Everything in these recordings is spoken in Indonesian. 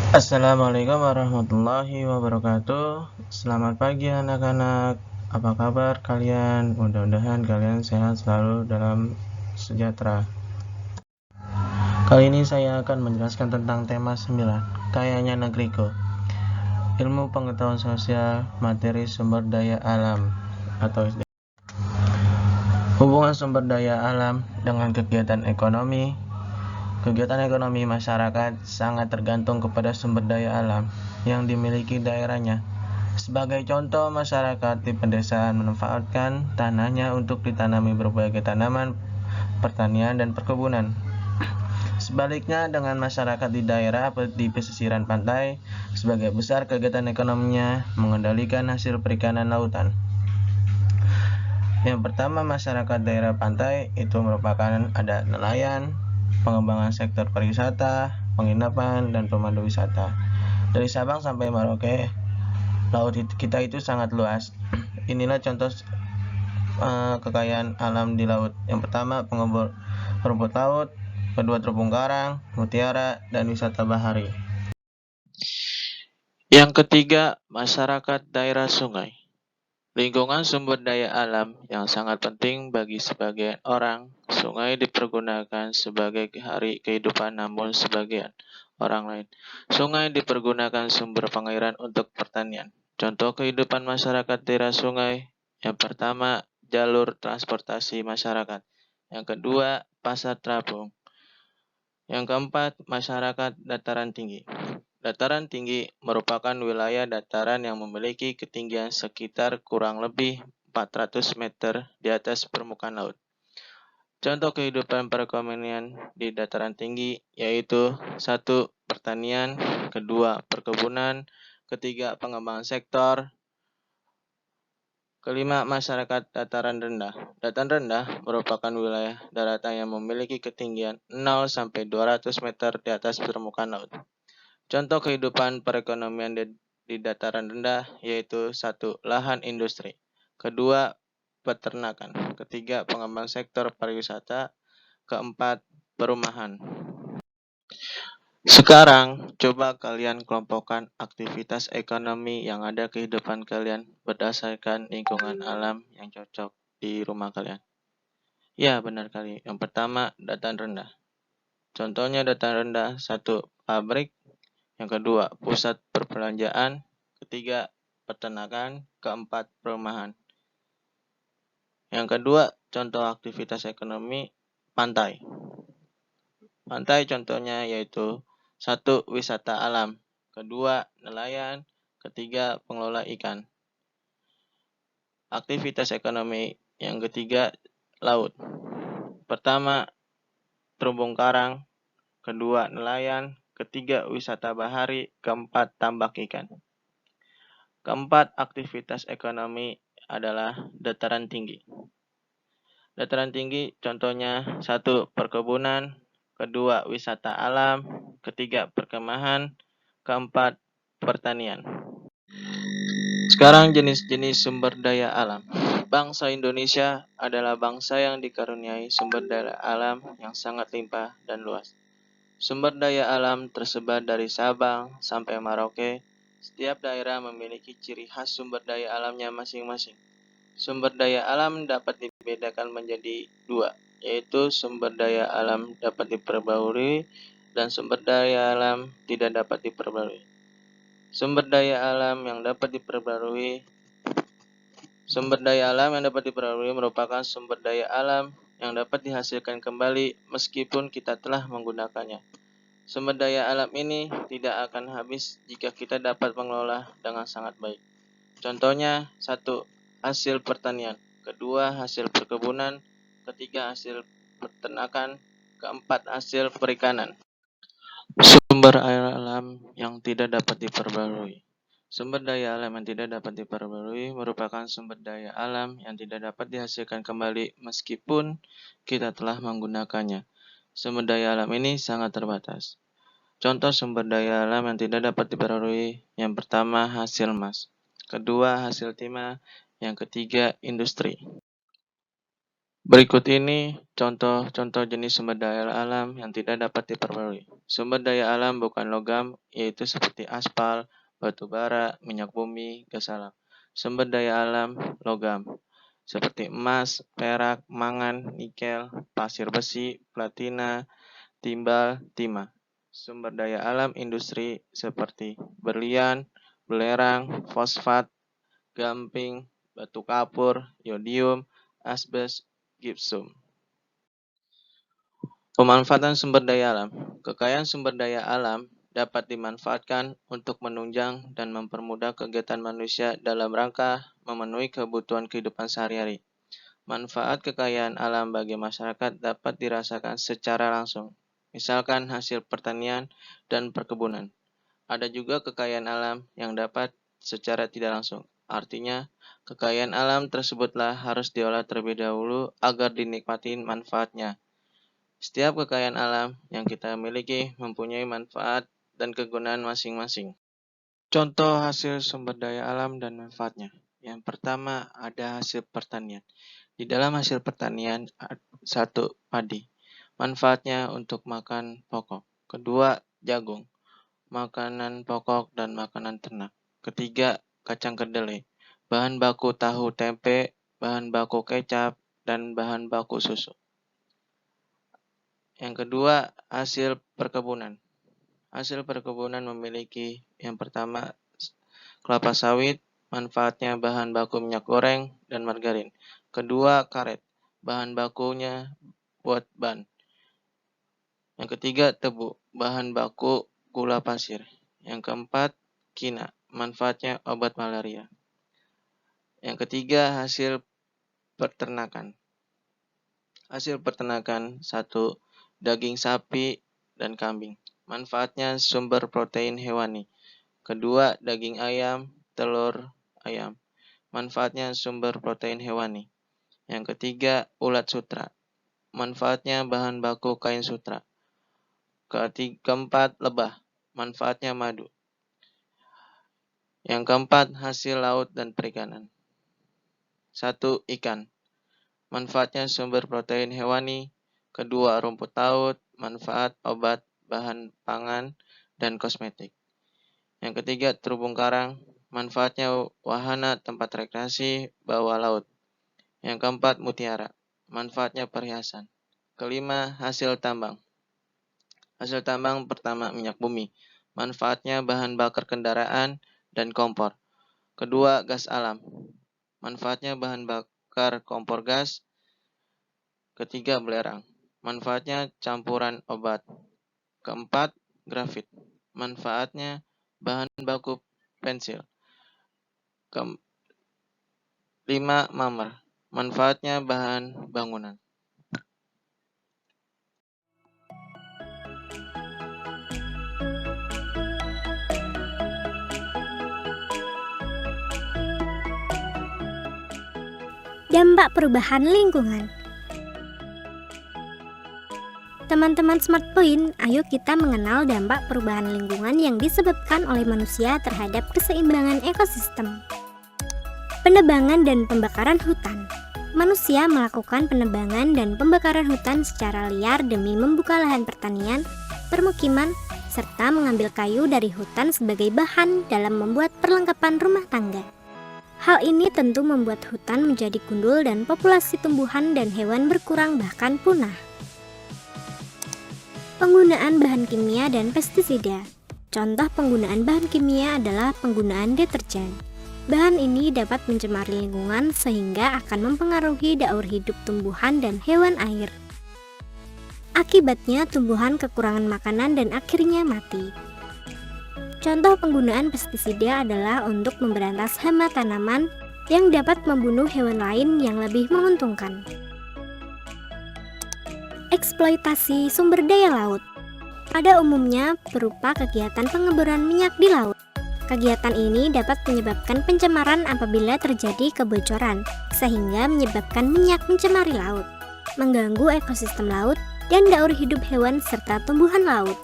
Assalamualaikum warahmatullahi wabarakatuh. Selamat pagi anak-anak. Apa kabar kalian? Mudah-mudahan kalian sehat selalu dalam sejahtera. Kali ini saya akan menjelaskan tentang tema 9, kayanya negeriku. Ilmu pengetahuan sosial, materi sumber daya alam atau hubungan sumber daya alam dengan kegiatan ekonomi. Kegiatan ekonomi masyarakat sangat tergantung kepada sumber daya alam yang dimiliki daerahnya. Sebagai contoh, masyarakat di pedesaan memanfaatkan tanahnya untuk ditanami berbagai tanaman, pertanian, dan perkebunan. Sebaliknya, dengan masyarakat di daerah di pesisiran pantai, sebagai besar kegiatan ekonominya mengendalikan hasil perikanan lautan. Yang pertama, masyarakat daerah pantai itu merupakan ada nelayan, pengembangan sektor pariwisata, penginapan, dan pemandu wisata. Dari Sabang sampai Merauke, laut kita itu sangat luas. Inilah contoh kekayaan alam di laut. Yang pertama, pengembur rumput laut, kedua terumbu karang, mutiara, dan wisata bahari. Yang ketiga, masyarakat daerah sungai. Lingkungan sumber daya alam yang sangat penting bagi sebagian orang. Sungai dipergunakan sebagai hari kehidupan, namun sebagian orang lain. Sungai dipergunakan sumber pengairan untuk pertanian. Contoh kehidupan masyarakat daerah sungai. Yang pertama, jalur transportasi masyarakat. Yang kedua, pasar terapung. Yang keempat, masyarakat dataran tinggi. Dataran tinggi merupakan wilayah dataran yang memiliki ketinggian sekitar kurang lebih 400 meter di atas permukaan laut. Contoh kehidupan perekonomian di dataran tinggi yaitu 1. Pertanian, kedua perkebunan, ketiga pengembangan sektor, kelima masyarakat dataran rendah. Dataran rendah merupakan wilayah daratan yang memiliki ketinggian 0-200 meter di atas permukaan laut. Contoh kehidupan perekonomian di dataran rendah yaitu 1. Lahan industri, kedua peternakan, ketiga pengembangan sektor pariwisata, keempat perumahan. Sekarang coba kalian kelompokkan aktivitas ekonomi yang ada kehidupan kalian berdasarkan lingkungan alam yang cocok di rumah kalian. Ya, benar kali. Yang pertama, dataran rendah. Contohnya dataran rendah 1. Pabrik, yang kedua, pusat perbelanjaan, ketiga, peternakan, keempat, perumahan. Yang kedua, contoh aktivitas ekonomi, pantai. Pantai contohnya yaitu 1. Wisata alam, kedua, nelayan, ketiga, pengelola ikan. Aktivitas ekonomi yang ketiga, laut. Pertama, terumbu karang, kedua, nelayan, ketiga, wisata bahari, keempat, tambak ikan. Keempat, aktivitas ekonomi adalah dataran tinggi. Dataran tinggi contohnya 1. Perkebunan, kedua wisata alam, ketiga perkemahan, keempat pertanian. Sekarang jenis-jenis sumber daya alam. Bangsa Indonesia adalah bangsa yang dikaruniai sumber daya alam yang sangat limpah dan luas. Sumber daya alam tersebar dari Sabang sampai Merauke. Setiap daerah memiliki ciri khas sumber daya alamnya masing-masing. Sumber daya alam dapat dibedakan menjadi dua, yaitu sumber daya alam dapat diperbarui dan sumber daya alam tidak dapat diperbarui. Sumber daya alam yang dapat diperbarui merupakan sumber daya alam yang dapat dihasilkan kembali meskipun kita telah menggunakannya. Sumber daya alam ini tidak akan habis jika kita dapat mengelola dengan sangat baik. Contohnya 1. Hasil pertanian, kedua hasil perkebunan, ketiga hasil peternakan, keempat hasil perikanan. Sumber alam yang tidak dapat diperbarui. Sumber daya alam yang tidak dapat diperbarui merupakan sumber daya alam yang tidak dapat dihasilkan kembali meskipun kita telah menggunakannya. Sumber daya alam ini sangat terbatas. Contoh sumber daya alam yang tidak dapat diperbarui, yang pertama hasil emas, kedua hasil timah, yang ketiga industri. Berikut ini contoh-contoh jenis sumber daya alam yang tidak dapat diperbarui. Sumber daya alam bukan logam, yaitu seperti aspal, batu bara, minyak bumi, gas alam. Sumber daya alam logam, seperti emas, perak, mangan, nikel, pasir besi, platina, timbal, timah. Sumber daya alam industri seperti berlian, belerang, fosfat, gamping, batu kapur, yodium, asbes, gipsum. Pemanfaatan sumber daya alam. Kekayaan sumber daya alam dapat dimanfaatkan untuk menunjang dan mempermudah kegiatan manusia dalam rangka memenuhi kebutuhan kehidupan sehari-hari. Manfaat kekayaan alam bagi masyarakat dapat dirasakan secara langsung, misalkan hasil pertanian dan perkebunan. Ada juga kekayaan alam yang dapat secara tidak langsung. Artinya, kekayaan alam tersebutlah harus diolah terlebih dahulu agar dinikmati manfaatnya. Setiap kekayaan alam yang kita miliki mempunyai manfaat dan kegunaan masing-masing. Contoh hasil sumber daya alam dan manfaatnya. Yang pertama ada hasil pertanian. Di dalam hasil pertanian, satu, padi. Manfaatnya untuk makan pokok. Kedua, jagung. Makanan pokok dan makanan ternak. Ketiga, kacang kedelai. Bahan baku tahu tempe, bahan baku kecap, dan bahan baku susu. Yang kedua, hasil perkebunan. Hasil perkebunan memiliki yang pertama, kelapa sawit, manfaatnya bahan baku minyak goreng dan margarin. Kedua, karet, bahan bakunya buat ban. Yang ketiga, tebu, bahan baku gula pasir. Yang keempat, kina, manfaatnya obat malaria. Yang ketiga, hasil peternakan. Hasil peternakan, satu, daging sapi dan kambing. Manfaatnya sumber protein hewani. Kedua, daging ayam, telur ayam. Manfaatnya sumber protein hewani. Yang ketiga, ulat sutra. Manfaatnya bahan baku kain sutra. Keempat, lebah. Manfaatnya madu. Yang keempat, hasil laut dan perikanan. Satu, ikan. Manfaatnya sumber protein hewani. Kedua, rumput laut, manfaat obat, bahan pangan, dan kosmetik. Yang ketiga, terumbu karang, manfaatnya wahana tempat rekreasi bawah laut. Yang keempat, mutiara, manfaatnya perhiasan. Kelima, hasil tambang. Hasil tambang pertama, minyak bumi, manfaatnya bahan bakar kendaraan dan kompor. Kedua, gas alam, manfaatnya bahan bakar kompor gas. Ketiga, belerang, manfaatnya campuran obat. Keempat, grafit, manfaatnya bahan baku pensil. Kelima, marmer, manfaatnya bahan bangunan. Dampak perubahan lingkungan. Teman-teman Smart Point, ayo kita mengenal dampak perubahan lingkungan yang disebabkan oleh manusia terhadap keseimbangan ekosistem. Penebangan dan pembakaran hutan. Manusia melakukan penebangan dan pembakaran hutan secara liar demi membuka lahan pertanian, permukiman, serta mengambil kayu dari hutan sebagai bahan dalam membuat perlengkapan rumah tangga. Hal ini tentu membuat hutan menjadi gundul dan populasi tumbuhan dan hewan berkurang bahkan punah. Penggunaan bahan kimia dan pestisida. Contoh penggunaan bahan kimia adalah penggunaan deterjen. Bahan ini dapat mencemari lingkungan sehingga akan mempengaruhi daur hidup tumbuhan dan hewan air. Akibatnya tumbuhan kekurangan makanan dan akhirnya mati. Contoh penggunaan pestisida adalah untuk memberantas hama tanaman yang dapat membunuh hewan lain yang lebih menguntungkan. Eksploitasi sumber daya laut. Pada umumnya berupa kegiatan pengeboran minyak di laut. Kegiatan ini dapat menyebabkan pencemaran apabila terjadi kebocoran, sehingga menyebabkan minyak mencemari laut, mengganggu ekosistem laut, dan daur hidup hewan serta tumbuhan laut.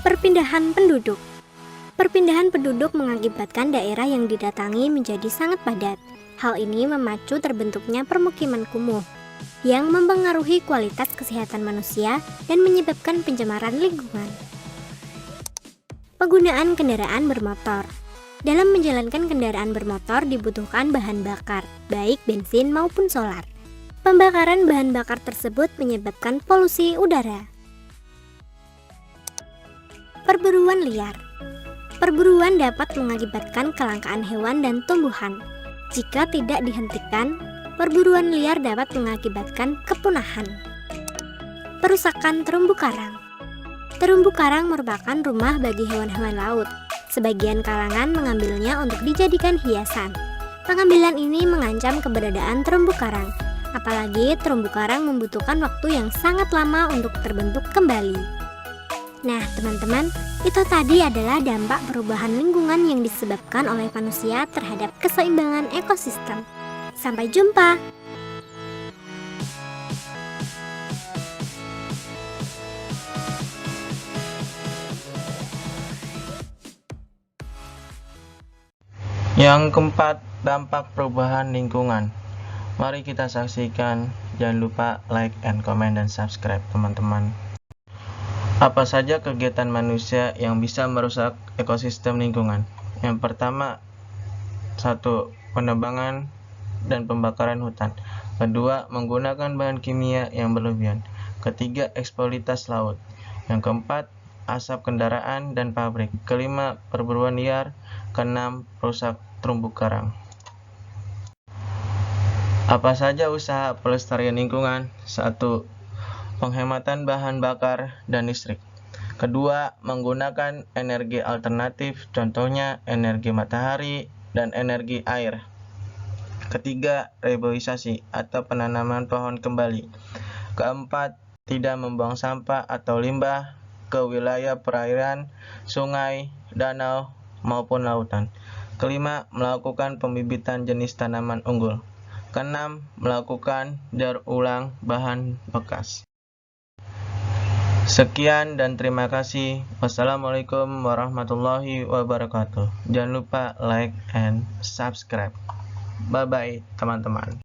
Perpindahan penduduk. Perpindahan penduduk mengakibatkan daerah yang didatangi menjadi sangat padat. Hal ini memacu terbentuknya permukiman kumuh yang mempengaruhi kualitas kesehatan manusia dan menyebabkan pencemaran lingkungan. Penggunaan kendaraan bermotor. Dalam menjalankan kendaraan bermotor dibutuhkan bahan bakar, baik bensin maupun solar. Pembakaran bahan bakar tersebut menyebabkan polusi udara. Perburuan liar. Perburuan dapat mengakibatkan kelangkaan hewan dan tumbuhan. Jika tidak dihentikan, perburuan liar dapat mengakibatkan kepunahan. Perusakan terumbu karang. Terumbu karang merupakan rumah bagi hewan-hewan laut. Sebagian kalangan mengambilnya untuk dijadikan hiasan. Pengambilan ini mengancam keberadaan terumbu karang, apalagi terumbu karang membutuhkan waktu yang sangat lama untuk terbentuk kembali. Nah, teman-teman, itu tadi adalah dampak perubahan lingkungan yang disebabkan oleh manusia terhadap keseimbangan ekosistem. Sampai jumpa! Yang keempat, dampak perubahan lingkungan. Mari kita saksikan. Jangan lupa like and comment dan subscribe, teman-teman. Apa saja kegiatan manusia yang bisa merusak ekosistem lingkungan? Yang pertama, 1. Penebangan dan pembakaran hutan. Kedua, menggunakan bahan kimia yang berlebihan. Ketiga, eksploitasi laut. Yang keempat, asap kendaraan dan pabrik. Kelima, perburuan liar. Keenam, rusak terumbu karang. Apa saja usaha pelestarian lingkungan? 1. Penghematan bahan bakar dan listrik. Kedua, menggunakan energi alternatif, contohnya energi matahari dan energi air. Ketiga, reboisasi atau penanaman pohon kembali. Keempat, tidak membuang sampah atau limbah ke wilayah perairan, sungai, danau, maupun lautan. Kelima, melakukan pembibitan jenis tanaman unggul. Keenam, melakukan daur ulang bahan bekas. Sekian dan terima kasih. Wassalamualaikum warahmatullahi wabarakatuh. Jangan lupa like and subscribe. Bye bye teman-teman.